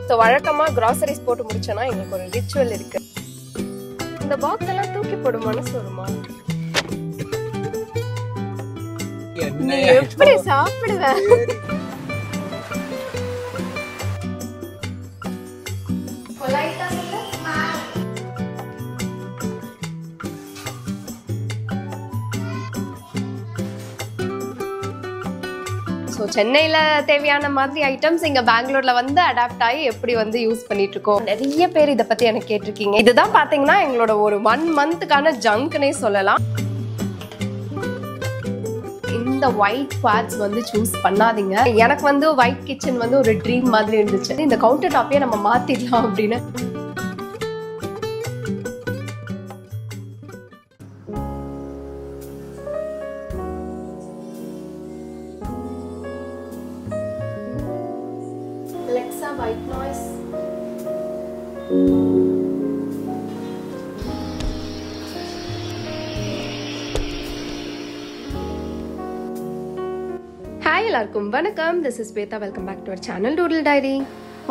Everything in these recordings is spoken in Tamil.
ஸோ வழக்கமாக கிராசரிஸ் போட்டு முடிச்சோன்னா எங்களுக்கு ஒரு ரிச்சுவல் இருக்கு. இந்த பாக்ஸ் எல்லாம் தூக்கி போடும் மனசு வருமா? நீ எப்படி சாப்பிடுவ? ஸோ சென்னையில் தேவையான மாதிரி ஐட்டம்ஸ் இங்கே பெங்களூர்ல வந்து அடாப்ட் ஆகி எப்படி வந்து யூஸ் பண்ணிட்டு இருக்கோம். நிறைய பேர் இதை பற்றி எனக்கு கேட்டிருக்கீங்க. இதுதான் பார்த்தீங்கன்னா எங்களோட ஒரு 1 மந்த்துக்கான ஜங்க்னே சொல்லலாம். இந்த ஒயிட் பார்ட்ஸ் வந்து சூஸ் பண்ணாதீங்க. எனக்கு வந்து ஒயிட் கிச்சன் வந்து ஒரு ட்ரீம் மாதிரி இருந்துச்சு. இந்த கவுண்டர் டாப்பையே நம்ம மாத்திடலாம் அப்படின்னு. Alexa, white noise. ஹாய் எல்லாருக்கும் வணக்கம். This is Swetha. Welcome back to our channel Doodle Diary.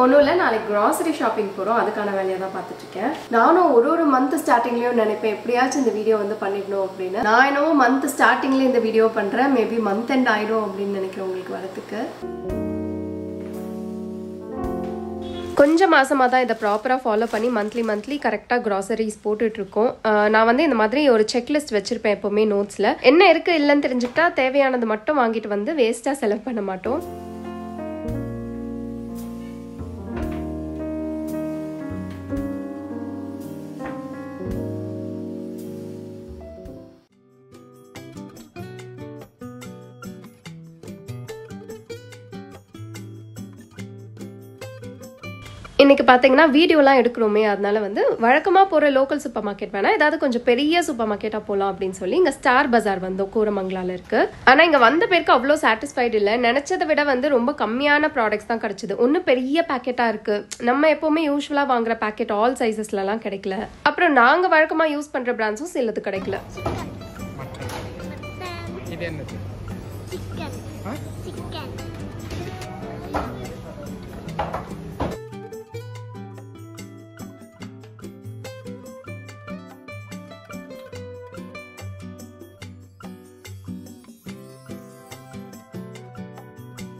ஒன்றும் இல்லை, நாளைக்கு க்ராசரி ஷாப்பிங் போகிறோம். அதுக்கான வேலையை தான் பார்த்துட்ருக்கேன். நானும் ஒரு மந்த் ஸ்டார்டிங்லேயும் நினைப்பேன் எப்படியாச்சும் இந்த வீடியோ வந்து பண்ணிடணும் அப்படின்னு. நான் என்னவோ மந்த் ஸ்டார்டிங்கில் இந்த வீடியோ பண்ணுறேன். மேபி மந்த் எண்ட் ஆயிடும் அப்படின்னு நினைக்கிறேன் உங்களுக்கு வரத்துக்கு. கொஞ்சம் மாசமாக தான் இதை ப்ராப்பராக ஃபாலோ பண்ணி மந்த்லி கரெக்டாக க்ராசரிஸ் போட்டுட்ருக்கோம். நான் வந்து இந்த மாதிரி ஒரு செக்லிஸ்ட் வச்சுருப்பேன் எப்போவுமே நோட்ஸில். என்ன இருக்குது இல்லைன்னு தெரிஞ்சுக்கிட்டா தேவையானது மட்டும் வாங்கிட்டு வந்து வேஸ்ட்டாக செலவு பண்ண மாட்டோம். இன்னைக்கு பார்த்தீங்கன்னா வீடியோலாம் எடுக்கிறோமே, அதனால வந்து வழக்கமாக போகிற லோக்கல் சூப்பர் மார்க்கெட் வேணால் ஏதாவது கொஞ்சம் பெரிய சூப்பர் மார்க்கெட்டாக போகலாம் அப்படின்னு சொல்லி இங்கே ஸ்டார் பஜார் வந்தோம். கூரமங்கலாவில் இருக்குது. ஆனால் இங்கே வந்த பேருக்கு அவ்வளோ சாட்டிஸ்ஃபைடு இல்லை. நினச்சதை விட வந்து ரொம்ப கம்மியான ப்ராடக்ட்ஸ் தான் கிடச்சிது. ஒன்றும் பெரிய பேக்கெட்டாக இருக்குது. நம்ம எப்போவுமே யூஸ்வலாக வாங்குற பேக்கெட் ஆல் சைஸஸ்லலாம் கிடைக்கல. அப்புறம் நாங்கள் வழக்கமாக யூஸ் பண்ணுற பிராண்ட்ஸும் சிலது கிடைக்கல.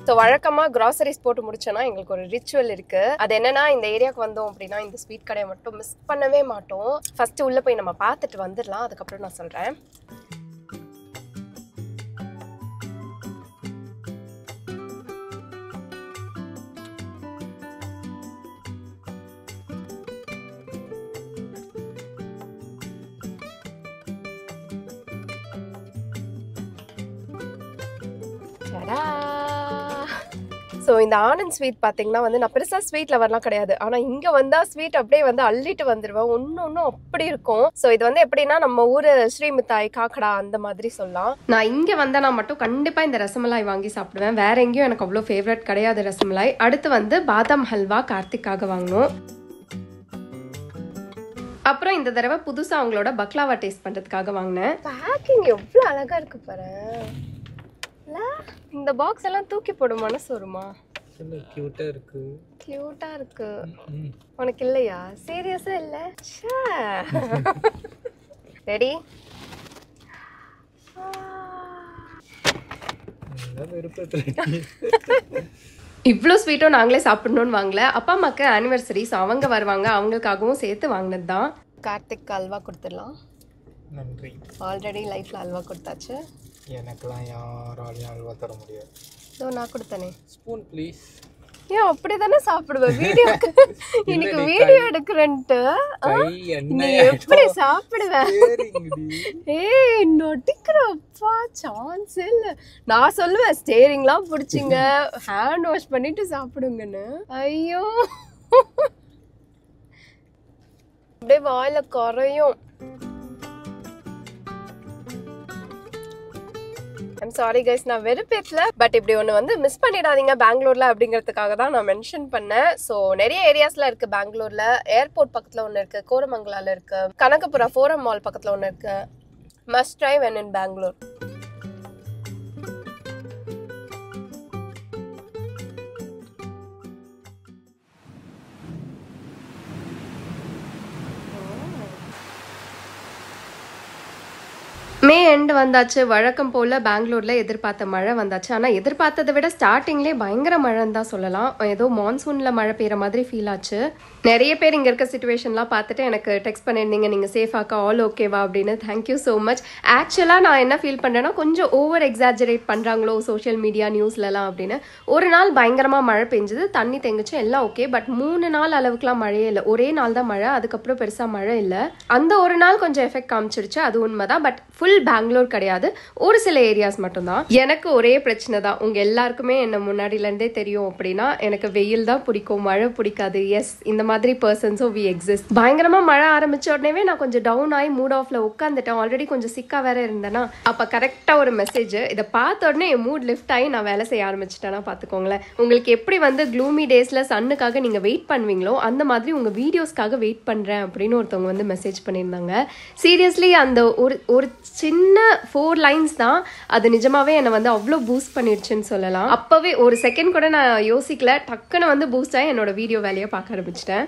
ஸோ வழக்கமாக கிராசரிஸ் போட்டு முடிச்சோன்னா எங்களுக்கு ஒரு ரிச்சுவல் இருக்குது. அது என்னன்னா, இந்த ஏரியாவுக்கு வந்தோம் அப்படின்னா இந்த ஸ்வீட் கடையை மட்டும் மிஸ் பண்ணவே மாட்டோம். ஃபஸ்ட்டு உள்ளே போய் நம்ம பார்த்துட்டு வந்துடலாம், அதுக்கப்புறம் நான் சொல்கிறேன். ஸோ இந்த ஆனந்த் ஸ்வீட் பார்த்தீங்கன்னா வந்து நான் பெருசாக ஸ்வீட் லவர்லாம் கிடையாது. ஆனால் இங்கே வந்தால் ஸ்வீட் அப்படியே வந்து அள்ளிட்டு வந்துடுவேன். ஒன்றும் அப்படி இருக்கும். ஸோ இது வந்து எப்படின்னா நம்ம ஊர் ஸ்ரீமித்தாய், காக்கடா அந்த மாதிரி சொல்லலாம். நான் இங்கே வந்தால் நான் மட்டும் கண்டிப்பாக இந்த ரசமலாய் வாங்கி சாப்பிடுவேன். வேற எங்கேயும் எனக்கு அவ்வளோ ஃபேவரட் கிடையாது ரசமலாய். அடுத்து வந்து பாதாம் ஹல்வா கார்த்திக்காக வாங்கணும். அப்புறம் இந்த தடவை புதுசாக அவங்களோட பக்லாவா டேஸ்ட் பண்ணுறதுக்காக வாங்கினேன். பேக்கிங் எவ்வளோ அழகாக இருக்கு பாரு. இந்த பாக்ஸ் எல்லாம் தூக்கி போடும் மனசு வருமா? கியூட்டா இருக்கு. கியூட்டா இருக்கு. உனக்கு இல்லையா? சீரியஸா இல்ல? ரெடி? இவ்வளோ ஸ்வீட்டும் நாங்களே சாப்பிடணும்னு வாங்கல. அப்பா அம்மாக்கு ஆனிவர்சரிஸ் அவங்க வருவாங்க, அவங்களுக்காகவும் சேர்த்து வாங்கினது தான். கார்த்திக் அல்வா கொடுத்துடலாம். நன்றி. ஆல்ரெடி லைஃப்ல அல்வா கொடுத்தாச்சு. எனக்குலாம் யாராலையும் அல்வா தர முடியாது. ஸோ நான் கொடுத்தனே. Spoon please. ஏன் அப்படி தானே சாப்பிடுவேன் வீடியோக்கு? இன்னைக்கு வீடியோ எடுக்கிறேன்ட்டு நீ எப்படி சாப்பிடுவேன்? ஏய் நொட்டிக்கிறப்பா சான்ஸ் இல்லை. நான் சொல்லுவேன் ஸ்டேரிங்லாம் பிடிச்சிங்க, ஹேண்ட் வாஷ் பண்ணிட்டு சாப்பிடுங்கன்னு. ஐயோ அப்படியே வாயில குறையும். ஐம் சாரி கைஸ், நான் வெறுப்பேற்றல. பட் இப்படி ஒன்று வந்து மிஸ் பண்ணிடாதீங்க பெங்களூர்ல அப்படிங்கிறதுக்காக தான் நான் மென்ஷன் பண்ணேன். ஸோ நிறைய ஏரியாஸ்ல இருக்கு பெங்களூர்ல. ஏர்போர்ட் பக்கத்துல ஒன்று இருக்கு, கோரமங்கலால இருக்கு, கனகபுரா ஃபோரம் மால் பக்கத்துல ஒன்று இருக்கு. Must try when in Bangalore. May end வந்தாச்சு. வழக்கம் போல் பெங்களூரில் எதிர்பார்த்த மழை வந்தாச்சு. ஆனால் எதிர்பார்த்ததை விட ஸ்டார்டிங்லேயே பயங்கர மழைன்னு தான் சொல்லலாம். ஏதோ மான்சூனில் மழை பெய்கிற மாதிரி ஃபீல் ஆச்சு. நிறைய பேர் இங்கே இருக்க சுச்சுவேஷன்லாம் பார்த்துட்டு எனக்கு டெக்ஸ்ட் பண்ணியிருந்தீங்க, நீங்கள் சேஃபாக்கா, ஆல் ஓகேவா அப்படின்னு. Thank you so much. ஆக்சுவலாக நான் என்ன ஃபீல் பண்ணுறேன்னா, கொஞ்சம் ஓவர் எக்ஸாஜரேட் பண்ணுறாங்களோ சோஷியல் மீடியா நியூஸ்லலாம் அப்படின்னு. ஒரு நாள் பயங்கரமாக மழை பெஞ்சுது, தண்ணி தேங்குச்சு, எல்லாம் ஓகே. பட் 3 நாள் அளவுக்குலாம் மழையே இல்லை. ஒரே நாள் தான் மழை, அதுக்கப்புறம் பெருசாக மழை இல்லை. அந்த ஒரு நாள் கொஞ்சம் எஃபெக்ட் காமிச்சிருச்சு, அது உண்மைதான். பட் ஃபுல் பெங்களூர் கிடையாது, ஒரு சில ஏரியாஸ் மட்டும்தான். எனக்கு ஒரே பிரச்சனை தான், உங்கள் எல்லாருக்குமே என்ன முன்னாடியிலேருந்தே தெரியும் அப்படின்னா, எனக்கு வெயில் தான் பிடிக்கும், மழை பிடிக்காது. எஸ், இந்த மாதிரி பர்சன்ஸும் வி எக்ஸிஸ்ட். பயங்கரமாக மழை ஆரம்பிச்ச உடனே நான் கொஞ்சம் டவுன் ஆகி மூட் ஆஃப்ல உட்காந்துட்டேன். ஆல்ரெடி கொஞ்சம் சிக்கா வேற இருந்தேன்னா, அப்போ கரெக்டாக ஒரு மெசேஜ், இதை பார்த்த உடனே என் மூட் லிஃப்ட் ஆகி நான் வேலை செய்ய ஆரம்பிச்சிட்டேன்னா பார்த்துக்கோங்களேன். உங்களுக்கு எப்படி வந்து க்ளூமி டேஸில் சன்னுக்காக நீங்கள் வெயிட் பண்ணுவீங்களோ அந்த மாதிரி உங்கள் வீடியோஸ்க்காக வெயிட் பண்ணுறேன் அப்படின்னு ஒருத்தவங்க வந்து மெசேஜ் பண்ணியிருந்தாங்க. சீரியஸ்லி அந்த ஒரு சின்ன 4 லைன்ஸ் தான் அது நிஜமாவே என்னை வந்து அவ்வளோ பூஸ்ட் பண்ணிடுச்சுன்னு சொல்லலாம். அப்போவே ஒரு செகண்ட் கூட நான் யோசிக்கல, டக்குன்னு வந்து பூஸ்ட் ஆகி என்னோட வீடியோ வேலையை பார்க்க ஆரம்பிச்சிட்டேன்.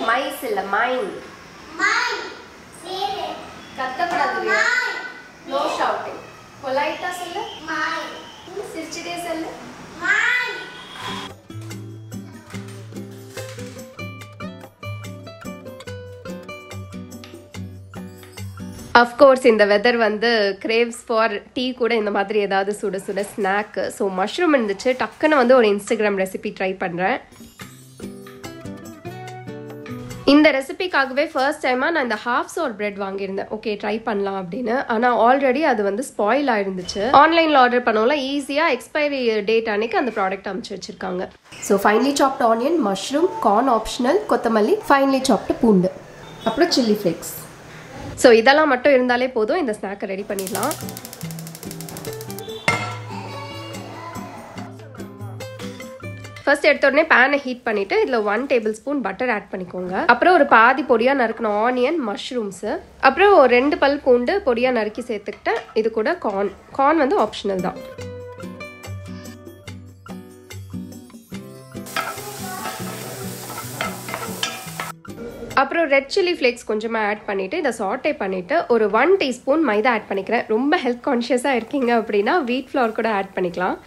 மைஸ் இல்ல மைன். கத்தப்படாது, நோ ஷவுட்டிங். பொலைட்டா சொல்லு, சிரிச்சிட்டே சொல்லு. அஃப்கோர்ஸ் இந்த வெதர் வந்து கிரேவ்ஸ் ஃபார் டீ கூட இந்த மாதிரி ஏதாவது சுட சுட ஸ்நாக்கு. ஸோ மஷ்ரூம் இருந்துச்சு, டக்குன்னு வந்து ஒரு இன்ஸ்டாகிராம் ரெசிபி ட்ரை பண்ணுறேன். இந்த ரெசிபிக்காகவே ஃபர்ஸ்ட் டைமாக நான் இந்த ஹாஃப் சோர் பிரெட் வாங்கியிருந்தேன். ஓகே ட்ரை பண்ணலாம் அப்படின்னு. ஆனால் ஆல்ரெடி அது வந்து ஸ்பாயில் ஆயிருந்துச்சு. ஆன்லைனில் ஆர்டர் பண்ணோம்ல, ஈஸியாக எக்ஸ்பைரி டேட் அன்னைக்கு அந்த ப்ராடக்ட் அனுப்பிச்சு வச்சிருக்காங்க. So finally soft onion, mushroom, corn optional, கொத்தமல்லி, ஃபைன்லி சாப்ட் பூண்டு, அப்புறம் சில்லி ஃப்ளேக்ஸ். ஸோ இதெல்லாம் மட்டும் இருந்தாலே போதும், இந்த ஸ்நாக்கை ரெடி பண்ணிடலாம். ஃபர்ஸ்ட் எடுத்த உடனே பேனை ஹீட் பண்ணிட்டு இதில் 1 டேபிள் ஸ்பூன் பட்டர் ஆட் பண்ணிக்கோங்க. அப்புறம் ஒரு பாதி பொடியாக நறுக்கணும் ஆனியன், மஷ்ரூம்ஸு, அப்புறம் 2 பல் பூண்டு பொடியாக நறுக்கி சேர்த்துக்கிட்டேன். இது கூட கார்ன் வந்து ஆப்ஷனல் தான். அப்புறம் ரெட் சில்லி ஃப்ளேக்ஸ் கொஞ்சமாக ஆட் பண்ணிவிட்டு இதை சாட்டே பண்ணிவிட்டு ஒரு 1 டீஸ்பூன் மைதா ஆட் பண்ணிக்கிறேன். ரொம்ப ஹெல்த் கான்ஷியஸாக இருக்கீங்க அப்படின்னா வீட் ஃப்ளவர் கூட ஆட் பண்ணிக்கலாம்.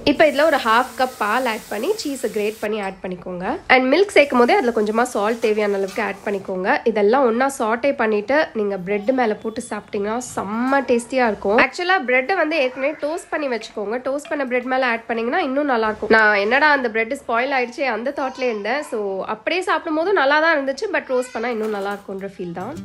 இப்போ இதில் ஒரு 1/2 கப் பால் ஆட் பண்ணி சீஸை கிரேட் பண்ணி ஆட் பண்ணிக்கோங்க. அண்ட் மில்க் சேர்க்கும் போதே அதில் கொஞ்சமாக சால்ட் தேவையான அளவுக்கு ஆட் பண்ணிக்கோங்க. இதெல்லாம் ஒன்றா சாட்டே பண்ணிவிட்டு நீங்கள் பிரெட் மேலே போட்டு சாப்பிட்டீங்கன்னா செம்ம டேஸ்டியாக இருக்கும். ஆக்சுவலாக பிரெட்டை வந்து ஏற்கனவே டோஸ்ட் பண்ணி வச்சுக்கோங்க. டோஸ்ட் பண்ண பிரெட் மேலே ஆட் பண்ணிங்கன்னா இன்னும் நல்லாயிருக்கும். நான் என்னடா அந்த பிரெட் ஸ்பாயில் ஆகிடுச்சு அந்த தாட்லேயே இருந்தேன். ஸோ அப்படியே சாப்பிடும் போதும் நல்லா தான் இருந்துச்சு, பட் ரோஸ்ட் பண்ணால் இன்னும் நல்லா இருக்கும்ன்ற ஃபீல் தான்.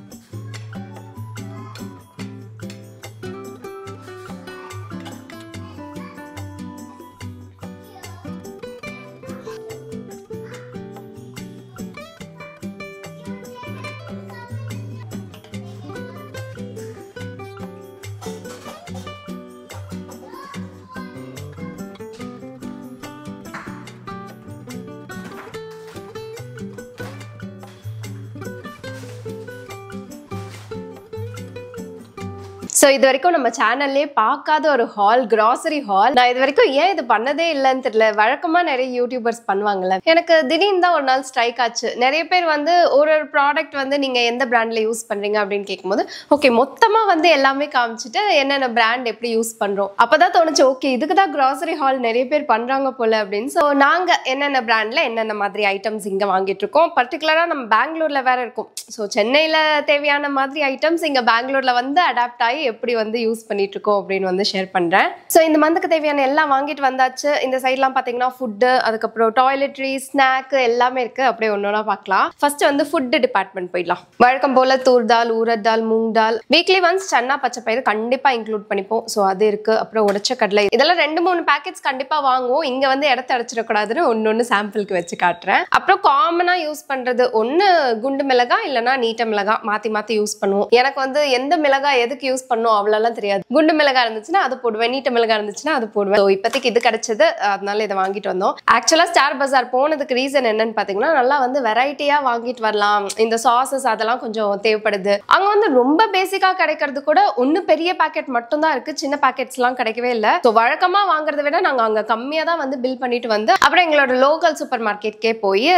ஸோ இது வரைக்கும் நம்ம சேனல்லே பார்க்காத ஒரு ஹால், கிராசரி ஹால். நான் இது வரைக்கும் ஏன் இது பண்ணதே இல்லைன்னு தெரியல. வழக்கமாக நிறைய யூடியூபர்ஸ் பண்ணுவாங்கல்ல, எனக்கு திடீர்னு தான் ஒரு நாள் ஸ்ட்ரைக் ஆச்சு. நிறைய பேர் வந்து ஒரு ப்ராடக்ட் வந்து நீங்கள் எந்த பிராண்டில் யூஸ் பண்ணுறீங்க அப்படின்னு கேட்கும்போது ஓகே மொத்தமாக வந்து எல்லாமே காமிச்சிட்டு என்னென்ன பிராண்ட் எப்படி யூஸ் பண்ணுறோம். அப்போ தான் தோணுச்சு, ஓகே இதுக்கு தான் கிராசரி ஹால் நிறைய பேர் பண்ணுறாங்க போல் அப்படின்னு. ஸோ நாங்கள் என்னென்ன பிராண்டில் என்னென்ன மாதிரி ஐட்டம்ஸ் இங்கே வாங்கிட்டு இருக்கோம். பர்டிகுலராக நம்ம பெங்களூரில் வேறு இருக்கும். ஸோ சென்னையில் தேவையான மாதிரி ஐட்டம்ஸ் இங்கே பெங்களூரில் வந்து அடாப்ட் ஆகி எப்படி வந்து யூஸ் பண்ணிட்டு இருக்கோம் அப்படின்னு வந்து ஷேர் பண்றேன். ஸோ இந்த மந்த்துக்கு தேவையான எல்லாம் வாங்கிட்டு வந்தாச்சு. இந்த சைட்லாம் பார்த்தீங்கன்னா ஃபுட்டு, அதுக்கப்புறம் டாய்லெட்ரி, ஸ்நாக்கு எல்லாமே இருக்கு. அப்படியே ஒன்னொன்னா பார்க்கலாம். ஃபர்ஸ்ட் வந்து ஃபுட்டு டிபார்ட்மெண்ட் போயிடலாம். வழக்கம் போல தூர் தால், ஊரத் தால், மூங் தால், வீக்லி ஒன்ஸ் சன்னா பச்சை பயிறு கண்டிப்பா இன்க்ளூட் பண்ணிப்போம். ஸோ அது இருக்கு. அப்புறம் உடைச்ச கடலை, இதெல்லாம் 2-3 பேக்கெட்ஸ் கண்டிப்பா வாங்குவோம். இங்க வந்து இடத்த அடைச்சிடக்கூடாதுன்னு ஒன்னொன்னு சாம்பிளுக்கு வச்சு காட்டுறேன். அப்புறம் காமனா யூஸ் பண்றது ஒன்னு குண்டு மிளகா இல்லைன்னா நீட்ட மிளகா மாத்தி மாத்தி யூஸ் பண்ணுவோம். எனக்கு வந்து எந்த மிளகா எதுக்கு யூஸ் பண்ணுவோம் பண்ணணும் அவ்வளோலாம் தெரியாது. குண்டு மிளகாய் இருந்துச்சுன்னா அது போடுவேன், நீட்ட மிளகாய் இருந்துச்சுன்னா அது போடுவேன். ஸோ இப்போதைக்கு இது கிடைச்சது, அதனால இதை வாங்கிட்டு வந்தோம். ஆக்சுவலாக ஸ்டார் பஜார் போனதுக்கு ரீசன் என்னன்னு பார்த்தீங்கன்னா, நல்லா வந்து வெரைட்டியாக வாங்கிட்டு வரலாம், இந்த சாசஸ் அதெல்லாம் கொஞ்சம் தேவைப்படுது. அங்கே வந்து ரொம்ப பேசிக்காக கிடைக்கிறது கூட ஒன்று பெரிய பேக்கெட் மட்டும் தான் இருக்கு, சின்ன பேக்கெட்ஸ்லாம் கிடைக்கவே இல்லை. ஸோ வழக்கமாக வாங்குறத விட நாங்கள் அங்கே கம்மியாக தான் வந்து பில் பண்ணிட்டு வந்து அப்புறம் எங்களோட லோக்கல் சூப்பர் மார்க்கெட்கே போய்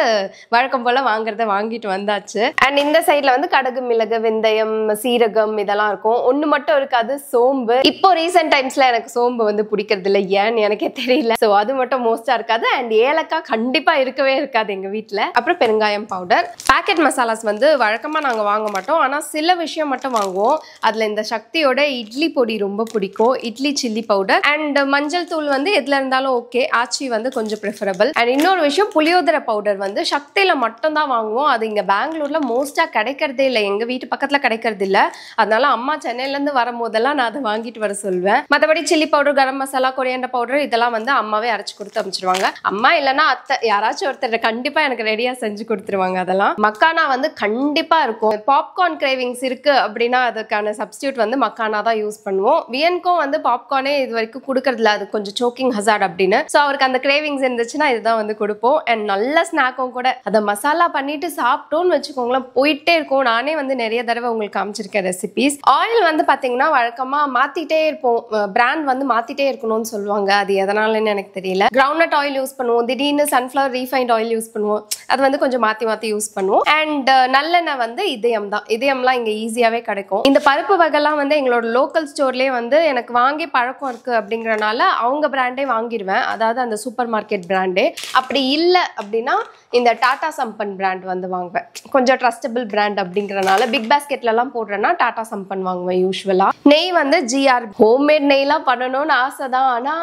வழக்கம் போல வாங்குறத வாங்கிட்டு வந்தாச்சு. அண்ட் இந்த சைட்ல வந்து கடுகு, மிளகு, வெந்தயம், சீரகம் இதெல்லாம் இருக்கும். ஒண்ணு மட்டும் இருக்காது, சோம்பு. இப்போ ரீசெண்ட் டைம்ஸ்ல எனக்கு சோம்பு வந்து பிடிக்கிறது இல்லை, ஏன்னு எனக்கே தெரியல. சோ அது மட்டும் மோஸ்டா இருக்காது. அண்ட் ஏலக்காய் கண்டிப்பா இருக்கவே இருக்காது எங்க வீட்டுல. அப்புறம் பெருங்காயம் பவுடர். பேக்கெட் மசாலாஸ் வந்து வழக்கமா நாங்க வாங்க மாட்டோம், ஆனா சில விஷயம் மட்டும் வாங்குவோம். அதுல இந்த சக்தியோட இட்லி பொடி ரொம்ப பிடிக்கும், இட்லி சில்லி பவுடர். அண்ட் மஞ்சள் தூள் வந்து எதுல இருந்தாலும் ஓகே, ஆச்சி வந்து கொஞ்சம் ப்ரிஃபரபிள். அண்ட் இன்னொரு விஷயம், புளியோதரை பவுடர் வந்து சக்தியில மட்டும் தான் வாங்குவோம். அது இங்க பெங்களூர்ல மோஸ்டா கிடைக்கிறதே இல்லை, எங்க வீட்டு பக்கத்துல கிடைக்கிறது இல்லை. அதனால அம்மா சென்னையில இருந்து வரும்போதெல்லாம் நான் அதை வாங்கிட்டு வர சொல்வேன். மற்றபடி chilli powder, garam masala, coriander powder இதெல்லாம் வந்து அம்மாவே அரைச்சு கொடுத்து அமைச்சிருவாங்க. அம்மா இல்லைன்னா அத்தை யாராச்சும் ஒருத்தர் கண்டிப்பா எனக்கு ரெடியா செஞ்சு கொடுத்துருவாங்க. அதெல்லாம் மக்கானா வந்து கண்டிப்பா இருக்கும். பாப்கார்ன் கிரேவிங்ஸ் இருக்கு அப்படின்னா அதுக்கான சப்ஸ்டியூட் வந்து மக்கானா தான் யூஸ் பண்ணுவோம். வியன்கோ வந்து பாப்கார்னே இது வரைக்கும் கொடுக்கறதில்ல, அது கொஞ்சம் சோக்கிங் ஹசார்ட் அப்படின்னு. ஸோ அவருக்கு அந்த கிரேவிங்ஸ் இருந்துச்சுன்னா இதுதான் வந்து கொடுப்போம். அண்ட் நல்ல ஸ்நாக்கும் கூட. அதை மசாலா பண்ணிட்டு சாப்பிட்டோன்னு வச்சுக்கோங்களேன், போயிட்டே இருக்கும். நானே வந்து நிறைய தடவை உங்களுக்கு காமிச்சிருக்கேன் ரெசிபிஸ். ஆயில் வந்து பாத்தீங்கன்னா வழக்கமா மாத்திட்டே இருப்போம், பிராண்ட் வந்து மாத்திட்டே இருக்கணும்னு சொல்லுவாங்க. அது எதனாலன்னு எனக்கு தெரியல. கிரவுண்ட்நட் ஆயில் யூஸ் பண்ணுவோம், திடீர்னு சன்ஃபிளவர் ரீஃபைண்ட் ஆயில் யூஸ் பண்ணுவோம், அது வந்து கொஞ்சம் மாத்தி மாத்தி யூஸ் பண்ணுவோம். அண்ட் நல்லெண்ணெய் வந்து இதயம் தான், இதயம்லாம் இங்க ஈஸியாவே கிடைக்கும். இந்த பருப்பு வகைலாம் வந்து எங்களோட லோக்கல் ஸ்டோர்லயே வந்து எனக்கு வாங்கி பழக்கம் இருக்கு அப்படிங்கறனால அவங்க பிராண்டே வாங்கிடுவேன், அதாவது அந்த சூப்பர் மார்க்கெட் பிராண்டே. அப்படி இல்லை அப்படின்னா இந்த டாடா சம்பன் பிராண்ட் வந்து வாங்குவேன், கொஞ்சம் ட்ரஸ்டபிள் பிராண்ட் அப்படிங்கறனால. பிக் பாஸ்கெட்ல எல்லாம் போடுறேன்னா டாடா சம்பன் வாங்குவேன் யூஸ்வலா. நெய் வந்து ஜிஆர் ஹோம்மேட் நெய்லாம் பண்ணணும்னு ஆசை தான், ஆனா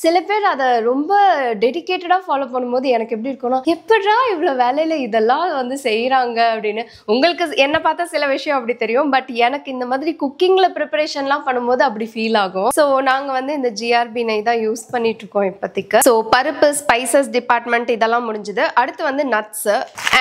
சில பேர் அதை ரொம்ப டெடிகேட்டடா ஃபாலோ பண்ணும்போது எனக்கு எப்படி இருக்கணும், எப்படா இவ்வளவு வேலையில இதெல்லாம் வந்து செய்யறாங்க அப்படின்னு. உங்களுக்கு என்ன பார்த்தா சில விஷயம் அப்படி தெரியும், பட் எனக்கு இந்த மாதிரி குக்கிங்ல ப்ரிப்பரேஷன்லாம் பண்ணும்போது அப்படி ஃபீல் ஆகும். ஸோ நாங்க வந்து இந்த ஜிஆர்பி நெய் தான் யூஸ் பண்ணிட்டு இருக்கோம் இப்போதைக்கு. ஸோ பருப்பு, ஸ்பைசஸ் டிபார்ட்மெண்ட் இதெல்லாம் முடிஞ்சது. அடுத்து வந்து நட்ஸ்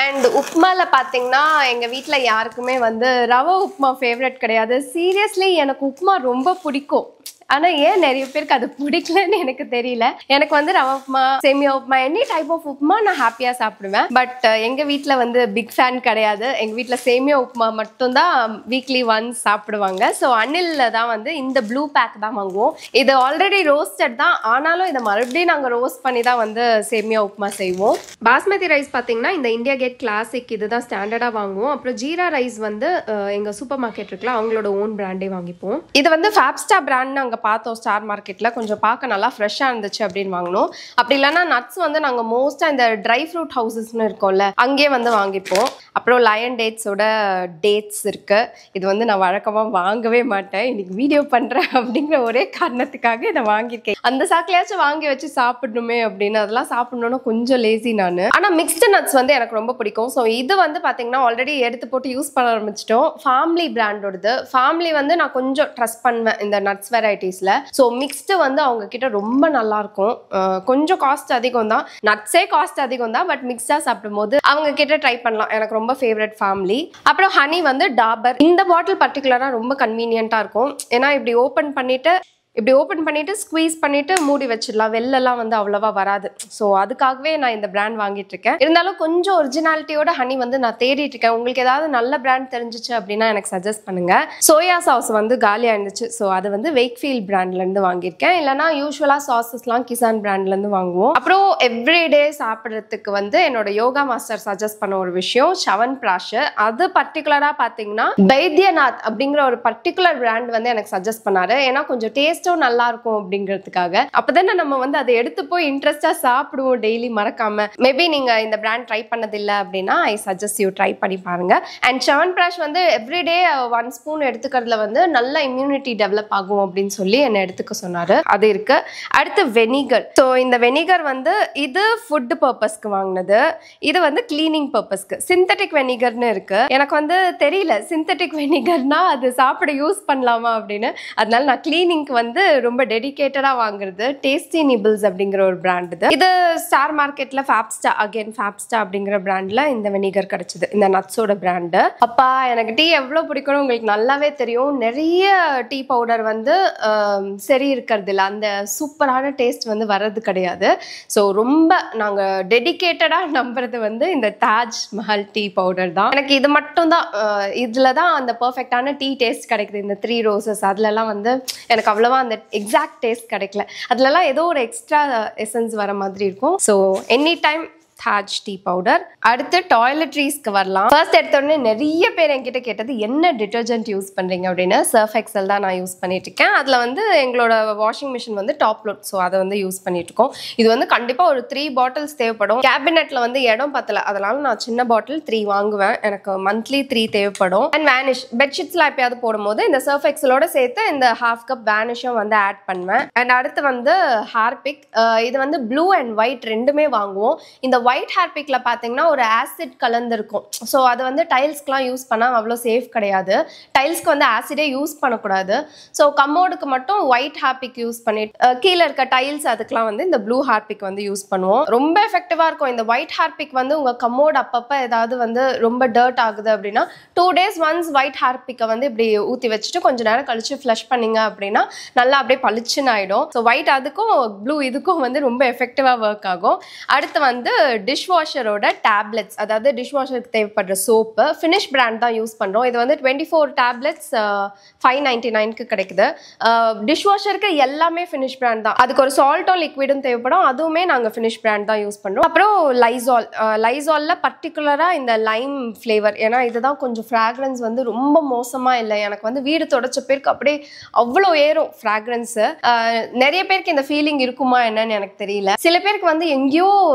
அண்ட் உப்மால பாத்தீங்கன்னா எங்க வீட்டுல யாருக்குமே வந்து ரவா உப்மா ஃபேவரட் கிடையாது. சீரியஸ்லி எனக்கு உப்மா ரொம்ப பிடிக்கும், ஆனா ஏன் நிறைய பேருக்கு அது பிடிக்கலன்னு எனக்கு தெரியல. எனக்கு வந்து rava upma, semiya upma, any type of upma நான் ஹாப்பியா சாப்பிடுவேன். பட் எங்க வீட்டுல வந்து பிக் ஃபேன் கிடையாது. எங்க வீட்டுல சேமியா உப்மா மட்டும்தான் வீக்லி ஒன்ஸ் சாப்பிடுவாங்க. ஸோ அனில்ல தான் வந்து இந்த ப்ளூ பேக் தான் வாங்குவோம். இது ஆல்ரெடி ரோஸ்டட் தான், ஆனாலும் இதை மறுபடியும் நாங்க ரோஸ்ட் பண்ணி தான் வந்து சேமியா உப்மா செய்வோம். பாஸ்மதி ரைஸ் பாத்தீங்கன்னா இந்த இந்தியா கேட் கிளாசிக் இதுதான் ஸ்டாண்டர்டா வாங்குவோம். அப்புறம் ஜீரா ரைஸ் வந்து எங்க சூப்பர் மார்க்கெட் இருக்குல்ல அவங்களோட ஓன் பிராண்டே வாங்கிப்போம். இது வந்து ஃபேப்ஸ்டா பிராண்ட் நாங்க பார்த்தோம் ஸ்டார் மார்க்கெட்ல, கொஞ்சம் பார்க்க நல்லா ஃப்ரெஷ்ஷா இருந்துச்சு அப்படின்னு வாங்கணும். அப்படி இல்லைன்னா நட்ஸ் வந்து நாங்க மோஸ்டா இந்த ட்ரை ஃப்ரூட் ஹவுசஸ்ன்னு இருக்கோம்ல அங்கேயே வந்து வாங்கிப்போம். அப்புறம் லயன் டேட்ஸோட டேட்ஸ் இருக்கு. இது வந்து நான் வழக்கமா வாங்கவே மாட்டேன், இன்னைக்கு வீடியோ பண்றேன் அப்படிங்கிற ஒரே காரணத்துக்காக இதை வாங்கியிருக்கேன். அந்த சாக்கிலையாச்சும் வாங்கி வச்சு சாப்பிடணுமே அப்படின்னு. அதெல்லாம் சாப்பிடணும்னா கொஞ்சம் லேசி நான். ஆனா மிக்ஸ்டு நட்ஸ் வந்து எனக்கு ரொம்ப பிடிக்கும். ஸோ இது வந்து பாத்தீங்கன்னா ஆல்ரெடி எடுத்து போட்டு யூஸ் பண்ண ஆரம்பிச்சிட்டோம். ஃபேமிலி பிராண்டோடது. ஃபேமிலி வந்து நான் கொஞ்சம் ட்ரஸ்ட் பண்ணுவேன் இந்த நட்ஸ் வெரைட்டிஸ்ல. ஸோ மிக்ஸ்டு வந்து அவங்க கிட்ட ரொம்ப நல்லா இருக்கும். கொஞ்சம் காஸ்ட் அதிகம் தான், நட்ஸே காஸ்ட் அதிகம் தான், பட் மிக்ஸ்டா சாப்பிடும் போது அவங்க கிட்ட ட்ரை பண்ணலாம். எனக்கு ரொம்ப ஃபேவரட் ஃபேமிலி. அப்புறம் ஹனி வந்து டாபர். இந்த பாட்டில் பர்டிகுலரா ரொம்ப கன்வீனியன்ட்டா இருக்கும். ஏன்னா இப்படி ஓப்பன் பண்ணிட்டு ஸ்குவீஸ் பண்ணிட்டு மூடி வச்சிடலாம், வெள்ளெல்லாம் வந்து அவ்வளவா வராது. ஸோ அதுக்காகவே நான் இந்த பிராண்ட் வாங்கிட்டு இருக்கேன். இருந்தாலும் கொஞ்சம் ஒரிஜினாலிட்டியோட ஹனி வந்து நான் தேடிட்டு இருக்கேன். உங்களுக்கு ஏதாவது நல்ல பிராண்ட் தெரிஞ்சிச்சு அப்படின்னா எனக்கு சஜஸ்ட் பண்ணுங்க. சோயா சாஸ் வந்து காலியா இருந்துச்சு, ஸோ அது வந்து வேக்ஃபீல்ட் பிராண்ட்ல இருந்து வாங்கியிருக்கேன். இல்லைனா யூஸ்வலா சாசஸ்லாம் கிசான் பிராண்ட்ல இருந்து வாங்குவோம். அப்புறம் எவ்ரிடே சாப்பிட்றதுக்கு வந்து என்னோட யோகா மாஸ்டர் சஜஸ்ட் பண்ண ஒரு விஷயம் சவன் பிராஷ். அது பர்டிகுலரா பாத்தீங்கன்னா பைத்யநாத் அப்படிங்கிற ஒரு பர்டிகுலர் பிராண்ட் வந்து எனக்கு சஜஸ்ட் பண்ணாரு. ஏன்னா கொஞ்சம் டேஸ்ட் நல்லா இருக்கும் அப்படிங்கிறதுக்காக. அப்பதானே நம்ம வந்து அதை எடுத்து போய் இன்ட்ரெஸ்டா சாப்பிடுவோம் டெய்லி மறக்காம. மேபி நீங்க இந்த பிராண்ட் ட்ரை பண்ணதில்லை அப்படின்னா ஐ சஜஸ்ட் யூ ட்ரை பண்ணி பாருங்க. அண்ட் செவன் பிராஷ் வந்து எவ்ரிடே 1 ஸ்பூன் எடுத்துக்கிறதுல வந்து நல்ல இம்யூனிட்டி டெவலப் ஆகும் அப்படின்னு சொல்லி என்னை எடுத்துக்க சொன்னாரு. அது இருக்கு. அடுத்து வெனிகர். ஸோ இந்த வெனிகர் வந்து இது ஃபுட் பர்பஸ்க்கு வாங்கினது, இது வந்து கிளீனிங் பர்பஸ்க்கு. சிந்தட்டிக் வெனிகர்னு இருக்கு. எனக்கு வந்து தெரியல சிந்தட்டிக் வெனிகர்னா அது சாப்பிட யூஸ் பண்ணலாமா அப்படின்னு. அதனால நான் கிளீனிங்க்கு வந்து வந்து ரொம்ப டெடிகேட்டடா வாங்குறது டேஸ்டி நிபிள்ஸ் அப்படிங்கிற ஒரு பிராண்ட் இது ஸ்டார் மார்க்கெட்ல ஃபேப்ஸ்டா அப்படிங்கிற பிராண்ட்ல இந்த வினிகர் கிடைச்சது இந்த நட்ஸோட பிராண்டு அப்பா எனக்கு டீ எவ்வளவு பிடிக்கும்னு உங்களுக்கு நல்லாவே தெரியும் நிறைய டீ பவுடர் வந்து சரி இருக்கிறது இல்லை அந்த சூப்பரான டேஸ்ட் வந்து வர்றது கிடையாது ஸோ ரொம்ப நாங்கள் டெடிகேட்டடாக நம்புறது வந்து இந்த தாஜ் மஹல் டீ பவுடர் தான் எனக்கு இது மட்டும் தான் இதில் தான் அந்த பர்ஃபெக்டான டீ டேஸ்ட் கிடைக்குது இந்த 3 ரோசஸ் அதுலலாம் வந்து எனக்கு அவ்வளோவா அந்த எக்ஸாக்ட் டேஸ்ட் கிடைக்கல அதுலலாம் ஏதோ ஒரு எக்ஸ்ட்ரா எசன்ஸ் வர மாதிரி இருக்கும் so any time Taj tea powder அடுத்து டாய்லெட்ரீஸ்க்கு வரலாம் ஃபர்ஸ்ட் எடுத்தோடனே நிறைய பேர் என்கிட்ட கேட்டது என்ன டிட்டர்ஜென்ட் யூஸ் பண்ணுறீங்க அப்படின்னு சர்ஃப் எக்ஸல் தான் நான் யூஸ் பண்ணிட்டு இருக்கேன் அதில் வந்து எங்களோட வாஷிங் மிஷின் வந்து டாப் லோட் ஸோ அதை வந்து யூஸ் பண்ணிட்டு இருக்கோம் இது வந்து கண்டிப்பாக ஒரு 3 பாட்டில்ஸ் தேவைப்படும் கேபினெட்டில் வந்து இடம் பத்தலை அதனால நான் சின்ன பாட்டில் 3 வாங்குவேன் எனக்கு மந்த்லி 3 தேவைப்படும் அண்ட் வேனிஷ் பெட்ஷீட்ஸ்லாம் எப்பயாவது போடும்போது இந்த சர்ஃப் எக்ஸலோட சேர்த்து இந்த ½ கப் வேனிஷும் வந்து ஆட் பண்ணுவேன் அண்ட் அடுத்து வந்து ஹார்பிக் இது வந்து ப்ளூ அண்ட் ஒயிட் ரெண்டுமே வாங்குவோம் இந்த ஒயிட் ஹார்பிக்ல பார்த்தீங்கன்னா ஒரு ஆசிட் கலந்துருக்கும் ஸோ அது வந்து டைல்ஸ்க்குலாம் யூஸ் பண்ணால் அவ்வளோ சேஃப் கிடையாது டைல்ஸ்க்கு வந்து ஆசிடே யூஸ் பண்ணக்கூடாது ஸோ கம்மோடுக்கு மட்டும் ஒயிட் ஹார்பிக் யூஸ் பண்ணிட்டு கீழே இருக்க டைல்ஸ் அதுக்கெலாம் வந்து இந்த ப்ளூ ஹார்பிக் வந்து யூஸ் பண்ணுவோம் ரொம்ப எஃபெக்டிவாக இருக்கும் இந்த ஒயிட் ஹார்பிக் வந்து உங்கள் கம்மோடு அப்பப்போ ஏதாவது வந்து ரொம்ப டர்ட் ஆகுது அப்படின்னா 2 days ஒன்ஸ் ஒயிட் ஹார்பிக்கை வந்து இப்படி ஊற்றி வச்சுட்டு கொஞ்சம் நேரம் கழிச்சு ஃப்ளஷ் பண்ணிங்க அப்படின்னா நல்லா அப்படியே பளிச்சுன்னு ஆகிடும் ஸோ ஒயிட் அதுக்கும் ப்ளூ இதுக்கும் வந்து ரொம்ப எஃபெக்டிவாக ஒர்க் ஆகும் அடுத்து வந்து டிஷ் வாஷரோட டேப்லெட்ஸ் அதாவது டிஷ் வாஷருக்கு தேவைப்படுற சோப்பு ஃபினிஷ் பிராண்ட் தான் யூஸ் பண்ணுறோம் இது வந்து 24 டேப்லெட்ஸ் 599க்கு கிடைக்குது டிஷ் வாஷருக்கு எல்லாமே ஃபினிஷ் பிராண்ட் தான் அதுக்கு ஒரு சால்ட்டும் லிக்விடும் தேவைப்படும் அதுவுமே நாங்கள் ஃபினிஷ் பிராண்ட் தான் யூஸ் பண்ணுறோம் அப்புறம் லைசாலில் பர்டிகுலராக இந்த லைம் ஃப்ளேவர் ஏன்னா இதுதான் கொஞ்சம் ஃப்ராக்ரன்ஸ் வந்து ரொம்ப மோசமாக இல்லை எனக்கு வந்து வீடு தொடச்ச பேருக்கு அப்படியே அவ்வளோ ஏறும் ஃப்ராக்ரன்ஸு நிறைய பேருக்கு இந்த ஃபீலிங் இருக்குமா என்னன்னு எனக்கு தெரியல சில பேருக்கு வந்து எங்கேயோ